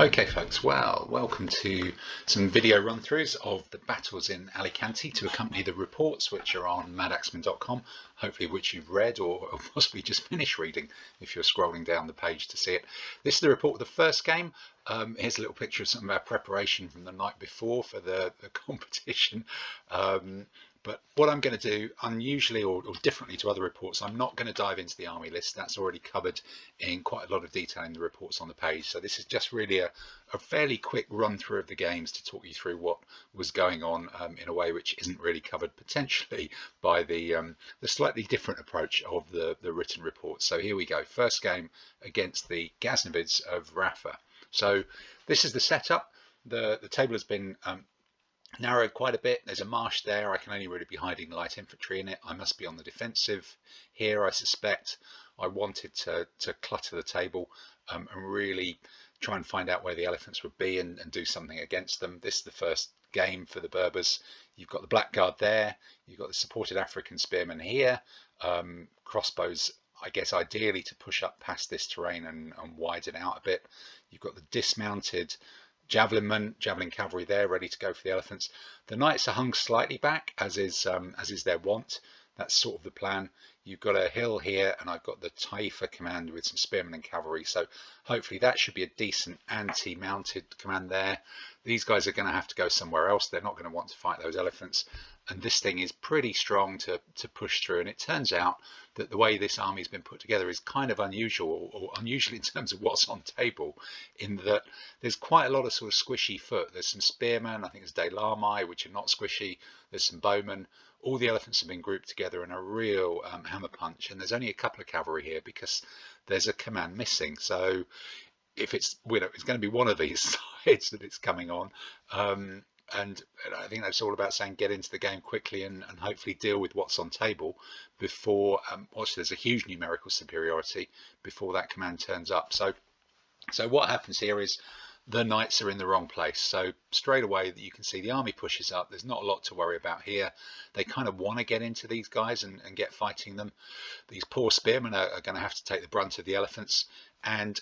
Okay folks, well, welcome to some video run-throughs of the battles in Alicante to accompany the reports, which are on Madaxeman.com, hopefully which you've read or possibly just finished reading if you're scrolling down the page to see it. This is the report of the first game. Here's a little picture of some of our preparation from the night before for the competition. But what I'm going to do, unusually or differently to other reports, I'm not going to dive into the army list. That's already covered in quite a lot of detail in the reports on the page. So this is just really a fairly quick run through of the games to talk you through what was going on in a way which isn't really covered potentially by the slightly different approach of the written report. So here we go. First game against the Ghaznavids of Rafa. So this is the setup. The table has been narrowed quite a bit. There's a marsh there. I can only really be hiding light infantry in it. I must be on the defensive here, I suspect. I wanted to clutter the table and really try and find out where the elephants would be and do something against them. This is the first game for the Berbers. You've got the black guard there. You've got the supported African spearmen here. Crossbows, I guess, ideally to push up past this terrain and widen out a bit. You've got the dismounted javelin cavalry there, ready to go for the elephants. The knights are hung slightly back, as is their wont. That's sort of the plan. You've got a hill here, and I've got the Taifa command with some spearmen and cavalry. So hopefully that should be a decent anti-mounted command there. These guys are going to have to go somewhere else. They're not going to want to fight those elephants. And this thing is pretty strong to push through. And it turns out that the way this army has been put together is kind of unusual, or unusual in terms of what's on table, in that there's quite a lot of sort of squishy foot. There's some spearmen, I think there's Delami, which are not squishy. There's some bowmen. All the elephants have been grouped together in a real hammer punch. And there's only a couple of cavalry here because there's a command missing. So if it's, it's going to be one of these sides that it's coming on. And I think that's all about saying get into the game quickly and hopefully deal with what's on table before, obviously there's a huge numerical superiority before that command turns up. So what happens here is the knights are in the wrong place. So straight away you can see the army pushes up. There's not a lot to worry about here. They kind of want to get into these guys and get fighting them. These poor spearmen are going to have to take the brunt of the elephants. And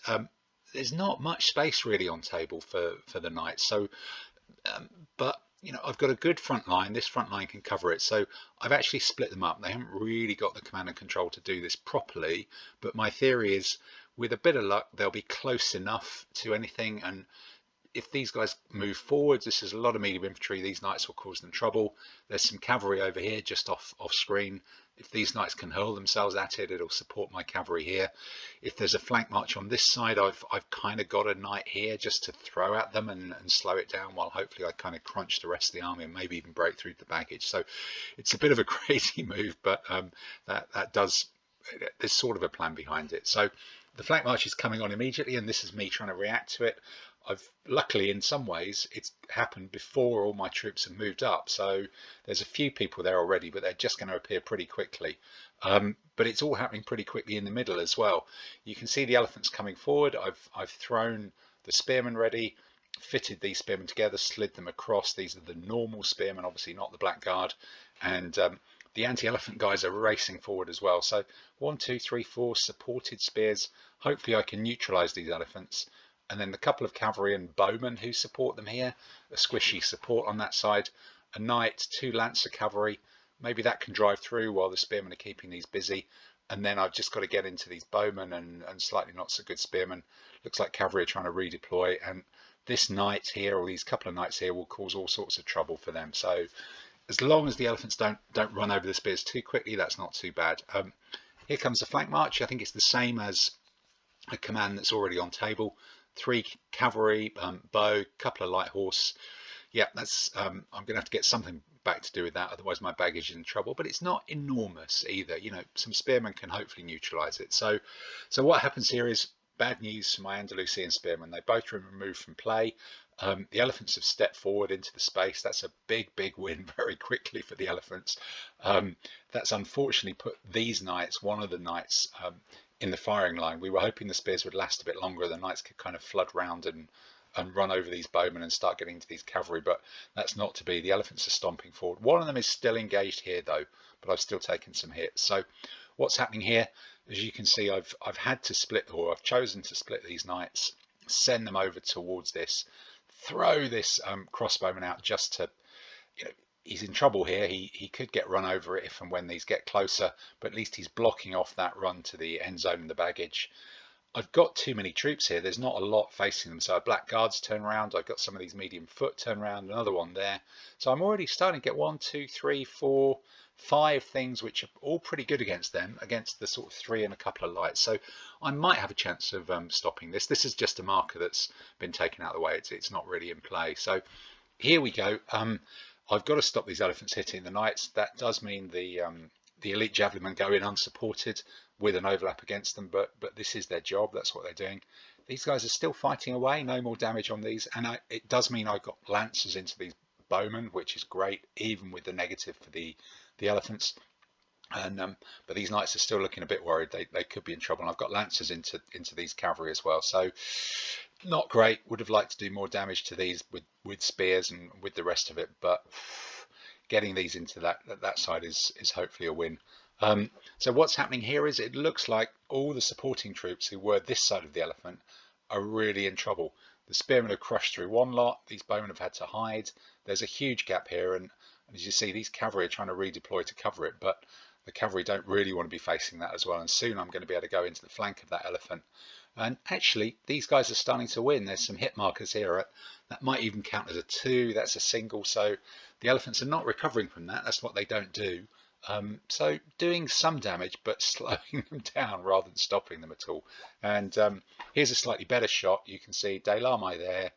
there's not much space really on table for the knights. So but I've got a good front line. This front line can cover it. So I've actually split them up. They haven't really got the command and control to do this properly. But my theory is, with a bit of luck, they'll be close enough to anything. And if these guys move forwards, this is a lot of medium infantry. These knights will cause them trouble. There's some cavalry over here just off screen. If these knights can hurl themselves at it, it'll support my cavalry here. If there's a flank march on this side, I've kind of got a knight here just to throw at them and slow it down, while hopefully I kind of crunch the rest of the army and maybe even break through the baggage. So it's a bit of a crazy move, but there's sort of a plan behind it. So the flank march is coming on immediately, and this is me trying to react to it. Luckily, in some ways, it's happened before all my troops have moved up. So there's a few people there already, but they're just going to appear pretty quickly. But it's all happening pretty quickly in the middle as well. You can see the elephants coming forward. I've thrown the spearmen ready, fitted these spearmen together, slid them across. These are the normal spearmen, obviously not the black guard. And the anti-elephant guys are racing forward as well. So 1, 2, 3, 4 supported spears. Hopefully I can neutralize these elephants. And then the couple of cavalry and bowmen who support them here, a squishy support on that side, a knight, 2 lancer cavalry. Maybe that can drive through while the spearmen are keeping these busy. And then I've just got to get into these bowmen and slightly not so good spearmen. Looks like cavalry are trying to redeploy. And this knight here, or these couple of knights here, will cause all sorts of trouble for them. So as long as the elephants don't run over the spears too quickly, that's not too bad. Here comes the flank march. I think it's the same as a command that's already on table. 3 cavalry, bow, couple of light horse. Yeah, that's I'm gonna have to get something back to do with that, otherwise my baggage is in trouble. But it's not enormous either. Some spearmen can hopefully neutralize it. So what happens here is bad news for my Andalusian spearmen. They both removed from play. The elephants have stepped forward into the space. That's a big win very quickly for the elephants. That's unfortunately put these knights, one of the knights, in the firing line. We were hoping the spears would last a bit longer. The knights could kind of flood round and run over these bowmen and start getting into these cavalry, but that's not to be. The elephants are stomping forward. One of them is still engaged here though, but I've still taken some hits. So what's happening here, as you can see, I've had to split, or I've chosen to split these knights send them over towards this, throw this crossbowman out just to, he's in trouble here. He could get run over if and when these get closer, but at least he's blocking off that run to the end zone and the baggage. I've got too many troops here. There's not a lot facing them. So a black guards turn around. I've got some of these medium foot turn around, another one there. So I'm already starting to get 1, 2, 3, 4, 5 things which are all pretty good against them, against the sort of 3 and a couple of lights. So I might have a chance of stopping this. This is just a marker that's been taken out of the way. It's not really in play. So here we go. I've got to stop these elephants hitting the knights. That does mean the elite javelinmen go in unsupported with an overlap against them, but this is their job. That's what they're doing. These guys are still fighting away. No more damage on these, and it does mean I've got lancers into these bowmen, which is great, even with the negative for the elephants. And but these knights are still looking a bit worried. They could be in trouble. And I've got lancers into these cavalry as well. So not great. Would have liked to do more damage to these with spears and with the rest of it, but getting these into that side is hopefully a win. So what's happening here is it looks like all the supporting troops who were this side of the elephant are really in trouble. The spearmen have crushed through one lot. These bowmen have had to hide. There's a huge gap here, and as you see, these cavalry are trying to redeploy to cover it, but the cavalry don't really want to be facing that as well. And soon I'm going to be able to go into the flank of that elephant. And actually, these guys are starting to win. There's some hit markers here. That might even count as a 2. That's a single. So the elephants are not recovering from that. That's what they don't do. So doing some damage, but slowing them down rather than stopping them at all. And here's a slightly better shot. You can see De Lame there.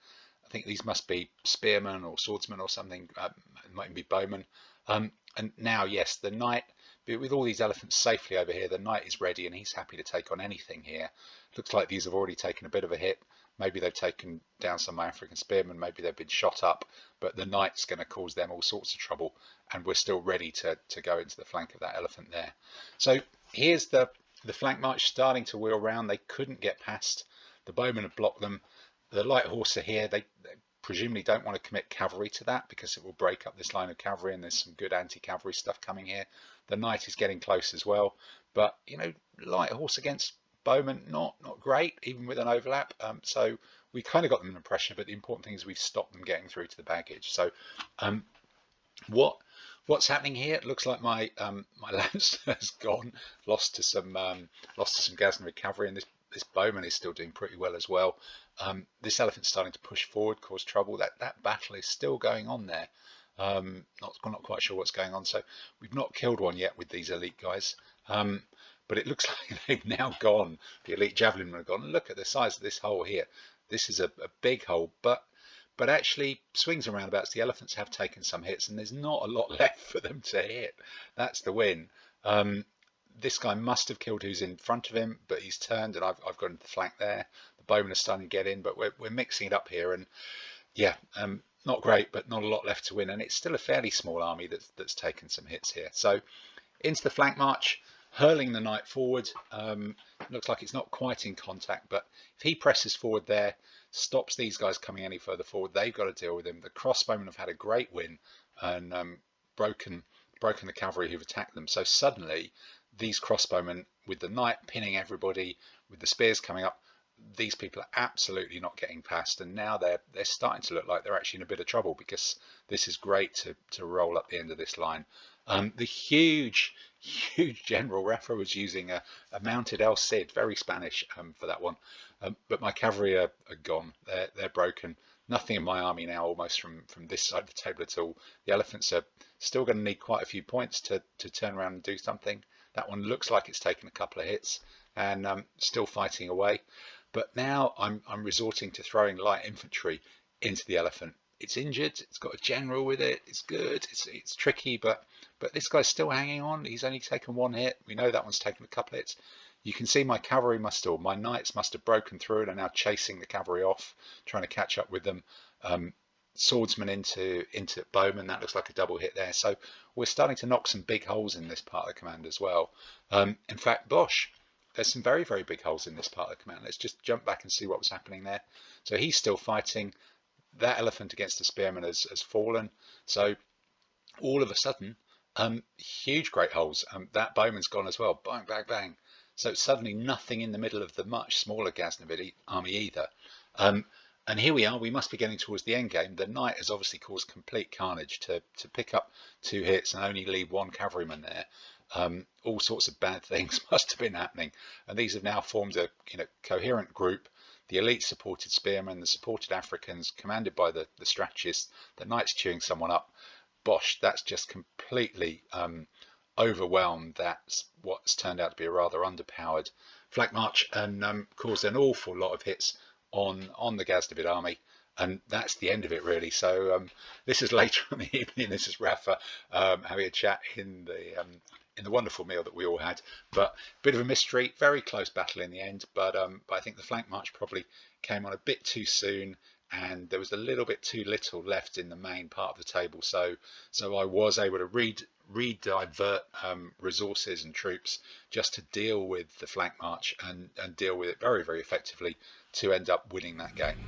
I think these must be spearmen or swordsmen or something. It might even be bowmen. And now, yes, the knight, with all these elephants safely over here, the knight is ready and he's happy to take on anything here. Looks like these have already taken a bit of a hit. Maybe they've taken down some African spearmen, maybe they've been shot up, but the knight's going to cause them all sorts of trouble, and we're still ready to go into the flank of that elephant there. So here's the flank march starting to wheel round. They couldn't get past. The bowmen have blocked them. The light horse are here. They presumably don't want to commit cavalry to that because it will break up this line of cavalry, and there's some good anti-cavalry stuff coming here. The knight is getting close as well, but light horse against bowmen, not great, even with an overlap. So we kind of got them under pressure, but the important thing is we've stopped them getting through to the baggage. So what's happening here? It looks like my lance has gone, lost to some Ghaznavid cavalry, and this bowman is still doing pretty well as well. This elephant's starting to push forward, cause trouble. That battle is still going on there. Not quite sure what's going on. So we've not killed one yet with these elite guys. But it looks like they've now gone. The elite javelinmen have gone. Look at the size of this hole here. This is a big hole, but actually swings and roundabouts. The elephants have taken some hits, and there's not a lot left for them to hit. That's the win. This guy must have killed who's in front of him, but he's turned, and I've got him to the flank there. The bowmen are starting to get in, but we're mixing it up here, and yeah, not great, but not a lot left to win. And it's still a fairly small army that's taken some hits here. So into the flank march. Hurling the knight forward. Looks like it's not quite in contact, but if he presses forward there, stops these guys coming any further forward, they've got to deal with him. The crossbowmen have had a great win and broken the cavalry who've attacked them. So suddenly these crossbowmen, with the knight pinning everybody, with the spears coming up, these people are absolutely not getting past, and now they're starting to look like they're actually in a bit of trouble, because this is great to roll up the end of this line. The huge General Rafa was using a mounted El Cid, very Spanish for that one, but my cavalry are gone. They're broken. Nothing in my army now, almost from this side of the table at all. The elephants are still going to need quite a few points to turn around and do something. That one looks like it's taken a couple of hits and still fighting away. But now I'm resorting to throwing light infantry into the elephant. It's injured. It's got a general with it. It's good. It's tricky, but this guy's still hanging on. He's only taken one hit. We know that one's taken a couple of hits. You can see my cavalry my knights must have broken through and are now chasing the cavalry off, trying to catch up with them. Swordsman into bowman. That looks like a double hit there. So we're starting to knock some big holes in this part of the command as well. In fact, Bosch, there's some very, very big holes in this part of the command. Let's just jump back and see what was happening there. So he's still fighting. That elephant against the spearman has fallen. So all of a sudden, huge great holes. That bowman's gone as well. Bang, bang, bang. So suddenly nothing in the middle of the much smaller Ghaznavid army either. And here we are, we must be getting towards the end game. The knight has obviously caused complete carnage to pick up 2 hits and only leave 1 cavalryman there. All sorts of bad things must have been happening. And these have now formed a coherent group. The elite supported spearmen, the supported Africans, commanded by the strategist, the knight's chewing someone up. Bosh, that's just completely overwhelmed. That's what's turned out to be a rather underpowered flank march, and caused an awful lot of hits on the Ghaznavid army, and that's the end of it really. So this is later in the evening. This is Rafa having a chat in the wonderful meal that we all had. But a bit of a mystery, very close battle in the end. But I think the flank march probably came on a bit too soon, and there was a little bit too little left in the main part of the table. So I was able to redivert resources and troops just to deal with the flank march and deal with it very, very effectively to end up winning that game.